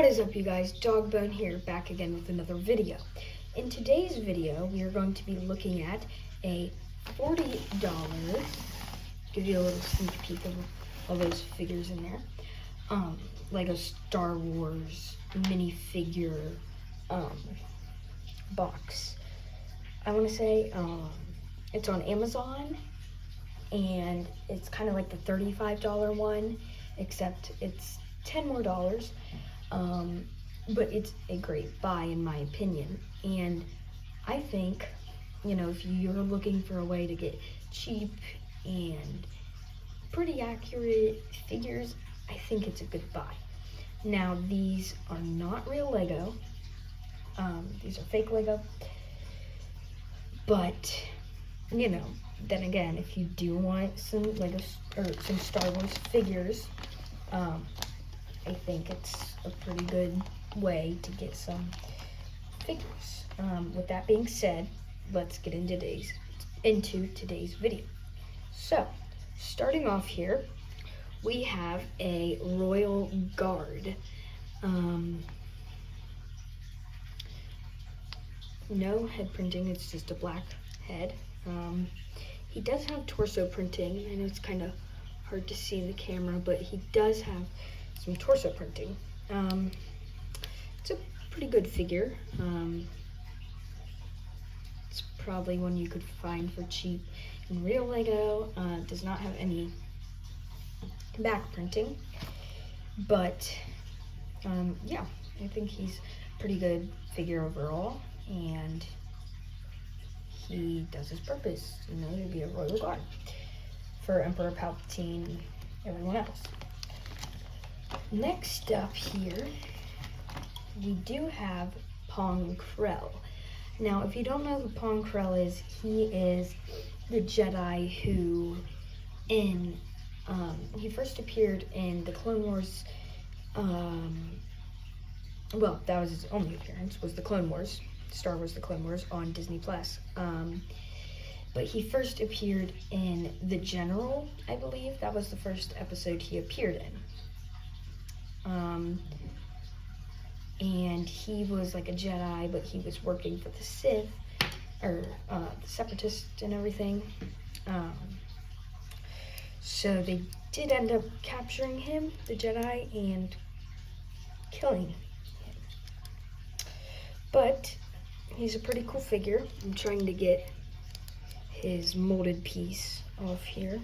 What is up, you guys? Dogbone here, back again with another video. In today's video, we are going to be looking at a $40, give you a little sneak peek of all those figures in there, like a Star Wars minifigure box. I want to say it's on Amazon, and it's kind of like the $35 one, except it's $10 more. But it's a great buy in my opinion. And I think, if you're looking for a way to get cheap and pretty accurate figures, I think it's a good buy. Now, these are not real Lego. These are fake Lego. But, then again, if you do want some Lego or some Star Wars figures, I think it's a pretty good way to get some figures. With that being said, let's get into today's video. So, starting off here, we have a Royal Guard. No head printing, it's just a black head. He does have torso printing. I know it's kind of hard to see in the camera, but he does have some torso printing. It's a pretty good figure. It's probably one you could find for cheap in real Lego. Does not have any back printing, but yeah, I think he's a pretty good figure overall, and he does his purpose, to be a Royal Guard for Emperor Palpatine and everyone else. Next up here, we do have Pong Krell. Now, if you don't know who Pong Krell is, he is the Jedi who, he first appeared in the Clone Wars. Well, that was his only appearance, was the Clone Wars, Star Wars: The Clone Wars on Disney Plus. But he first appeared in The General, I believe. That was the first episode he appeared in. And he was like a Jedi, but he was working for the Sith, or the Separatists and everything. So they did end up capturing him, the Jedi, and killing him. But he's a pretty cool figure. I'm trying to get his molded piece off here.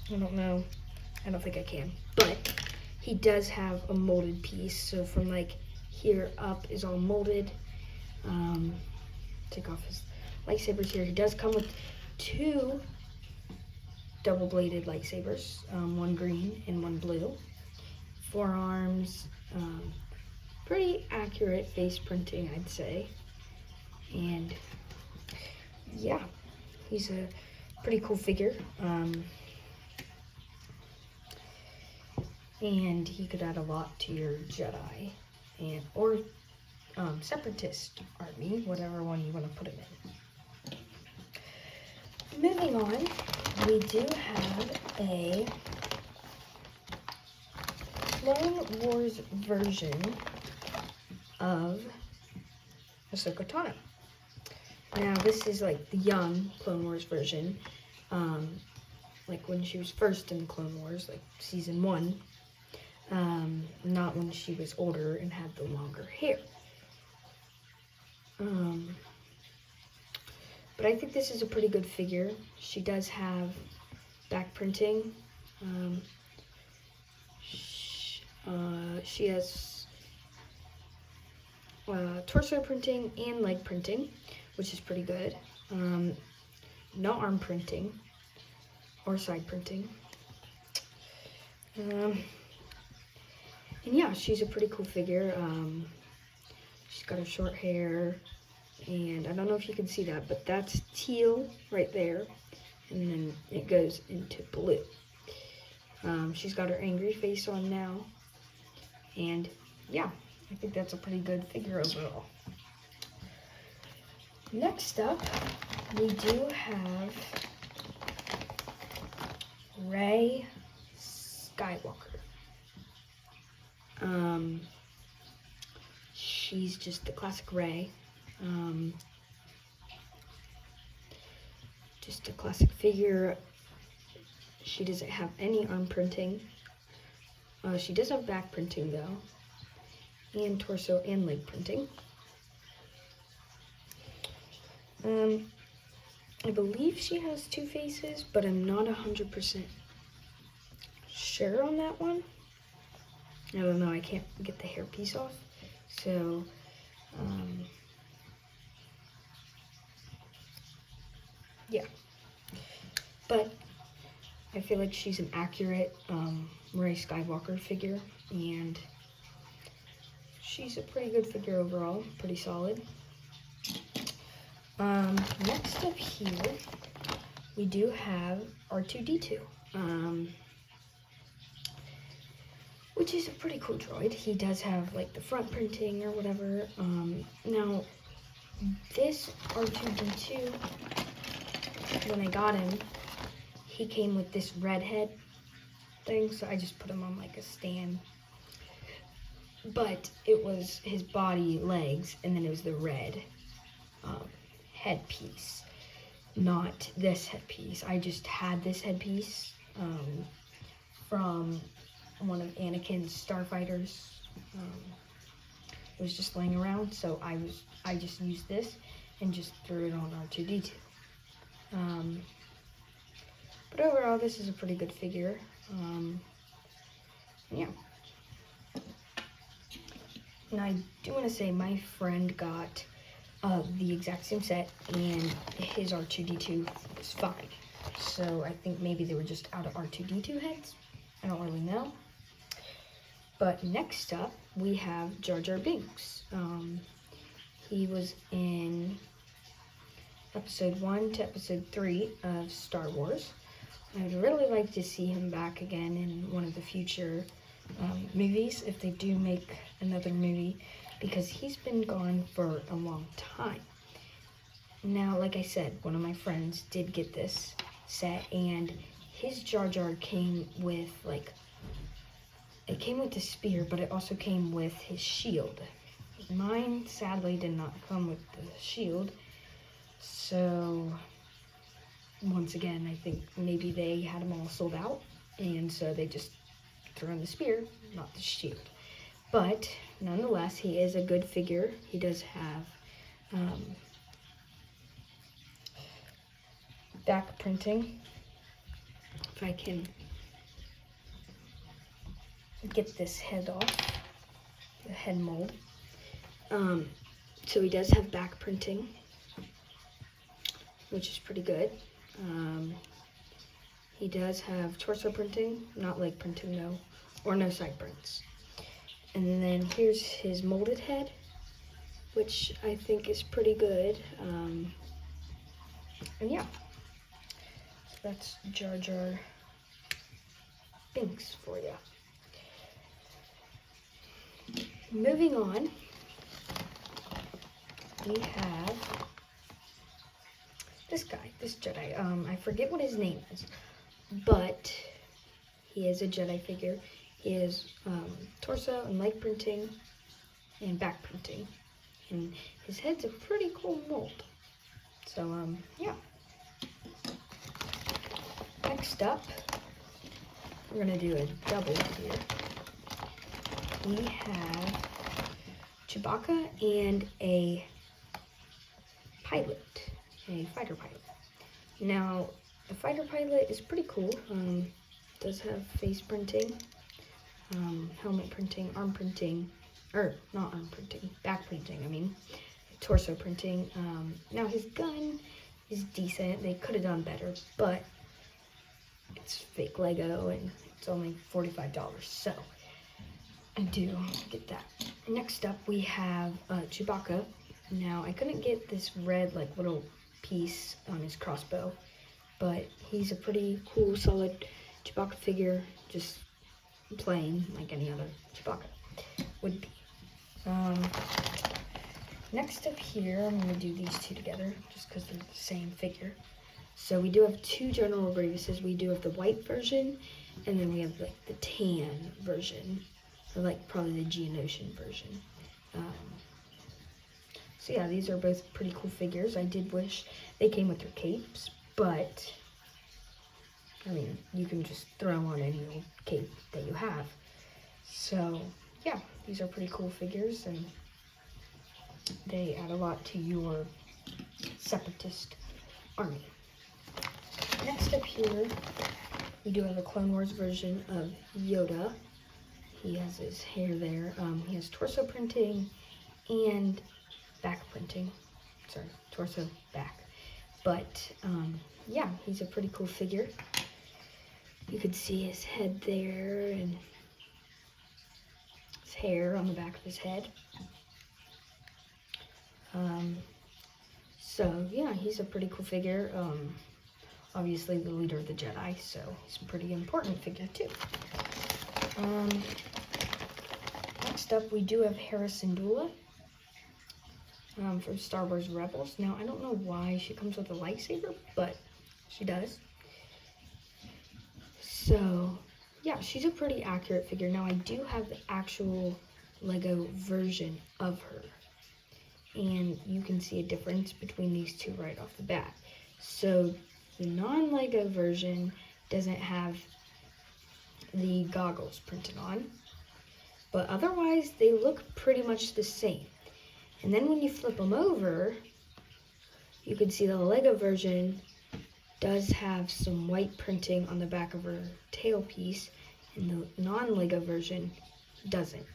I don't know. I don't think I can, but he does have a molded piece. So from like here up is all molded. Take off his lightsabers here. He does come with two double-bladed lightsabers, one green and one blue. Forearms, pretty accurate face printing, I'd say. And yeah, he's a pretty cool figure. And he could add a lot to your Jedi or Separatist army, whatever one you want to put him in. Moving on, we do have a Clone Wars version of Ahsoka Tano. Now, this is like the young Clone Wars version, like when she was first in the Clone Wars, like season 1. Not when she was older and had the longer hair. But I think this is a pretty good figure. She does have back printing. She has torso printing and leg printing, which is pretty good. No arm printing or side printing. And yeah, she's a pretty cool figure. She's got her short hair, and I don't know if you can see that, but that's teal right there, and then it goes into blue. She's got her angry face on now, and yeah, I think that's a pretty good figure overall. Next up, we do have Rey Skywalker. She's just the classic Rey. Just a classic figure. She doesn't have any arm printing. She does have back printing though, and torso and leg printing. I believe she has 2 faces, but I'm not 100% sure on that one. I don't know, I can't get the hairpiece off, so yeah. But I feel like she's an accurate Rey Skywalker figure, and she's a pretty good figure overall, pretty solid. Next up here, we do have R2-D2, which is a pretty cool droid. He does have like the front printing or whatever. Now, this R2-D2, when I got him, he came with this red head thing, so I just put him on like a stand. But it was his body, legs, and then it was the red headpiece, not this headpiece. I just had this headpiece from one of Anakin's starfighters. It was just laying around, so I just used this and just threw it on R2-D2. But overall, this is a pretty good figure. Yeah. And I do want to say my friend got the exact same set, and his R2-D2 was fine. So I think maybe they were just out of R2-D2 heads. I don't really know. But next up, we have Jar Jar Binks. He was in episode 1 to episode 3 of Star Wars. I'd really like to see him back again in one of the future movies, if they do make another movie, because he's been gone for a long time. Now, like I said, one of my friends did get this set, and his Jar Jar came with, like, it came with the spear, but it also came with his shield. Mine, sadly, did not come with the shield, so once again, I think maybe they had them all sold out, and so they just threw in the spear, not the shield. But nonetheless, he is a good figure. He does have back printing. If I can get this head off, the head mold. So he does have back printing, which is pretty good. He does have torso printing, not leg printing though, or no side prints. And then here's his molded head, which I think is pretty good. And yeah, so that's Jar Jar Binks for you. Moving on, we have this guy, this Jedi. I forget what his name is, but he is a Jedi figure. He has torso and leg printing and back printing, and his head's a pretty cool mold. So yeah. Next up, we're gonna do a double here. We have Chewbacca and a pilot, a fighter pilot. Now, the fighter pilot is pretty cool. Does have face printing, helmet printing, arm printing, or not arm printing, back printing, I mean, torso printing. Now his gun is decent. They could have done better, but it's fake Lego and it's only $45, so I do get that. Next up, we have Chewbacca. Now, I couldn't get this red, like, little piece on his crossbow, but he's a pretty cool, solid Chewbacca figure, just plain, like any other Chewbacca would be. Next up here, I'm going to do these two together, just because they're the same figure. So we do have two General Grievuses. We do have the white version, and then we have, like, the tan version. or like probably the Geonosian version. So yeah, these are both pretty cool figures. I did wish they came with their capes, but I mean, you can just throw on any old cape that you have. So yeah, these are pretty cool figures, and they add a lot to your Separatist army. Next up here, we do have a Clone Wars version of Yoda. He has his hair there. He has torso printing and back printing. Sorry, torso, back. But yeah, he's a pretty cool figure. You could see his head there and his hair on the back of his head. So yeah, he's a pretty cool figure. Obviously the leader of the Jedi, so he's a pretty important figure too. Next up, we do have Hera Syndulla from Star Wars Rebels. Now, I don't know why she comes with a lightsaber, but she does. So, yeah, she's a pretty accurate figure. Now, I do have the actual Lego version of her, and you can see a difference between these two right off the bat. So, the non-Lego version doesn't have the goggles printed on, but otherwise they look pretty much the same. And then when you flip them over, you can see the Lego version does have some white printing on the back of her tailpiece, and the non-Lego version doesn't.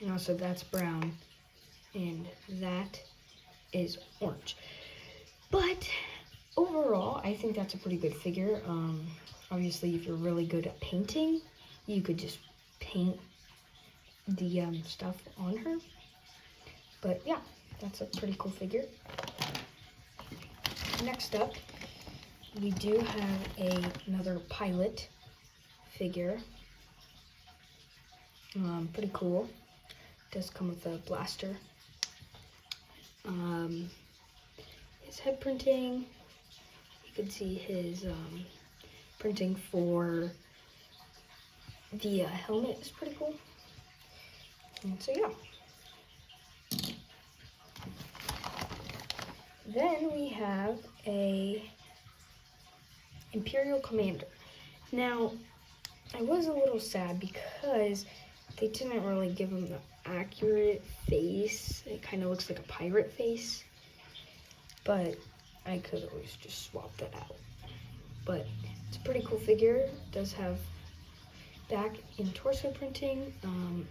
And also that's brown, and that is orange. But overall, I think that's a pretty good figure. Obviously, if you're really good at painting, you could just paint the stuff on her. But yeah, that's a pretty cool figure. Next up, we do have another pilot figure. Pretty cool. Does come with a blaster. His head printing, you can see his printing for the helmet is pretty cool. And so yeah. Then we have a Imperial Commander. Now, I was a little sad because they didn't really give him the accurate face. It kind of looks like a pirate face, but I could always just swap that out. But it's a pretty cool figure. It does have back and torso printing,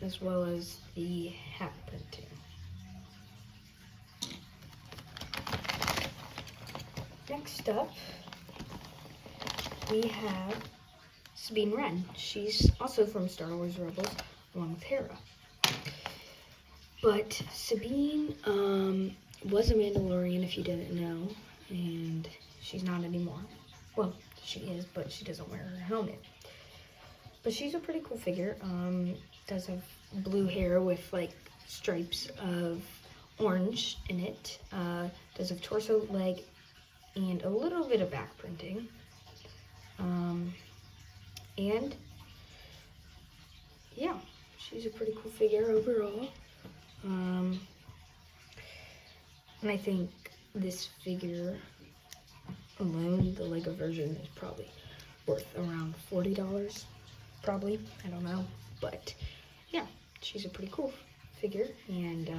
as well as the hat printing. Next up, we have Sabine Wren. She's also from Star Wars Rebels, along with Hera. But Sabine was a Mandalorian, if you didn't know, and she's not anymore. Well, she is, but she doesn't wear her helmet. But she's a pretty cool figure. Does have blue hair with like stripes of orange in it. Does have torso, leg, and a little bit of back printing. And yeah, she's a pretty cool figure overall. And I think this figure alone, the Lego version, is probably worth around $40, probably. I don't know, but yeah, she's a pretty cool figure, and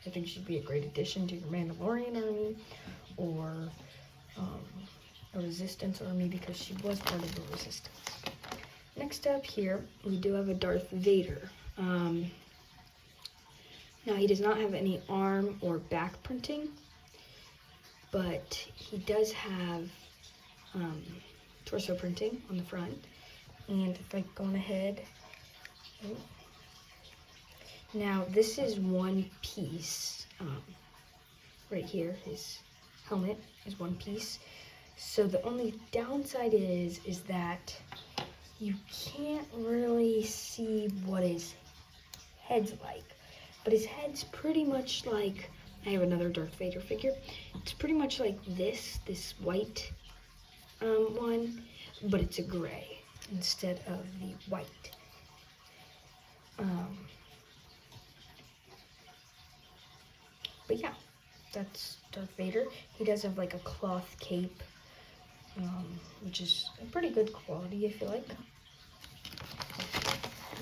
I think she'd be a great addition to your Mandalorian army, or a Resistance army, because she was part of the Resistance. Next up here, we do have a Darth Vader. Now, he does not have any arm or back printing, but he does have torso printing on the front. And if I go on ahead, now this is one piece. Right here, his helmet is one piece. So the only downside is that you can't really see what his head's like. But his head's pretty much like, I have another Darth Vader figure. It's pretty much like this white one, but it's a gray. instead of the white. But yeah, that's Darth Vader. He does have like a cloth cape, which is a pretty good quality, I feel like.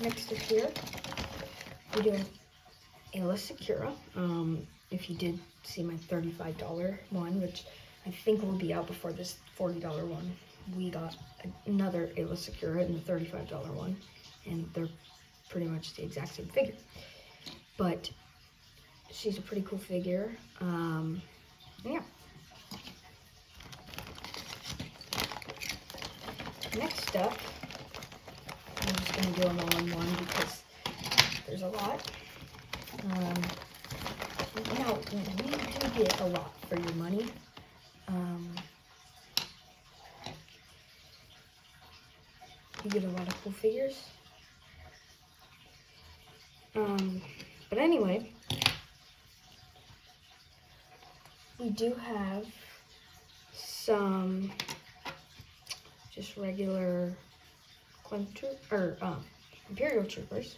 Next up here, we do have Aayla Secura. If you did see my $35 one, which I think will be out before this $40 one, we got another Aayla Secura in the $35 one, and they're pretty much the exact same figure. But she's a pretty cool figure. Yeah. Next up, I'm just going to do them all in one because there's a lot. Now, you do get a lot for your money. You get a lot of cool figures. But anyway, we do have some just regular Imperial Troopers.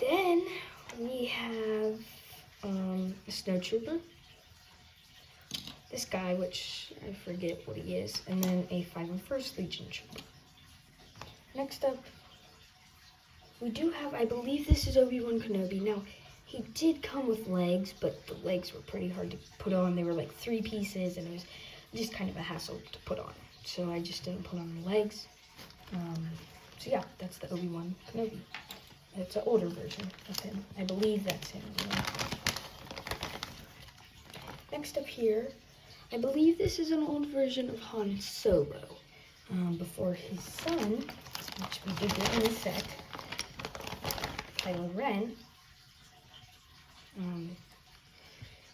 Then we have a Snowtrooper. This guy, which I forget what he is, and then a 501st Legion Trooper. Next up, we do have, I believe this is Obi-Wan Kenobi. Now, he did come with legs, but the legs were pretty hard to put on. They were like 3 pieces, and it was just kind of a hassle to put on. So I just didn't put on the legs. So yeah, that's the Obi-Wan Kenobi. It's an older version of him. I believe that's him. Next up here, I believe this is an old version of Han Solo. Before his son, which we did get in the set, Kylo Ren,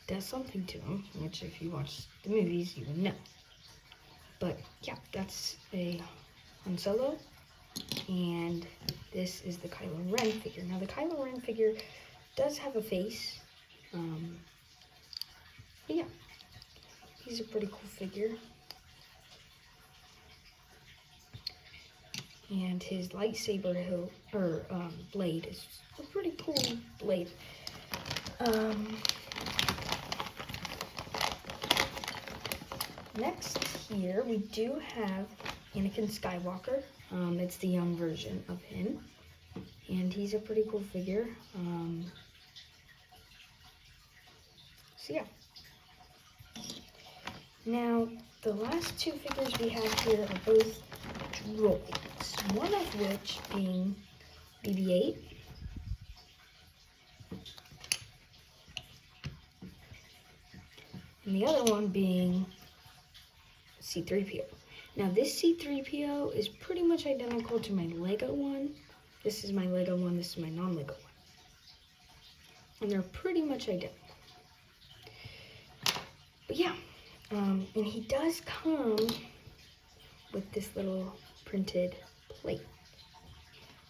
does something to him, which if you watch the movies, you would know. But yeah, that's a Han Solo, and this is the Kylo Ren figure. Now the Kylo Ren figure does have a face, but yeah, he's a pretty cool figure. And his lightsaber blade is a pretty cool blade. Next here, we do have Anakin Skywalker. It's the young version of him. And he's a pretty cool figure. So yeah. Now, the last 2 figures we have here are both droids. One of which being BB-8. And the other one being C-3PO. Now this C-3PO is pretty much identical to my Lego one. This is my Lego one, this is my non-Lego one. And they're pretty much identical. But yeah, and he does come with this little printed plate,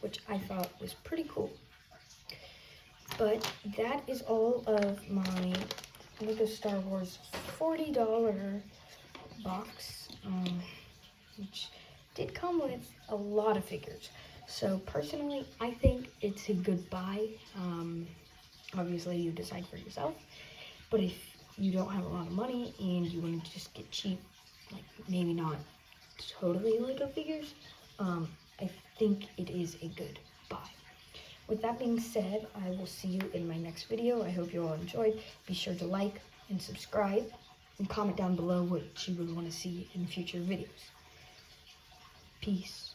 which I thought was pretty cool. But that is all of my Lego Star Wars $40 box, which did come with a lot of figures. So personally, I think it's a good buy. Obviously, you decide for yourself. But if you don't have a lot of money and you want to just get cheap, like maybe not totally Lego figures, I think it is a good buy. With that being said, I will see you in my next video. I hope you all enjoyed. Be sure to like and subscribe and comment down below what you would want to see in future videos. Peace.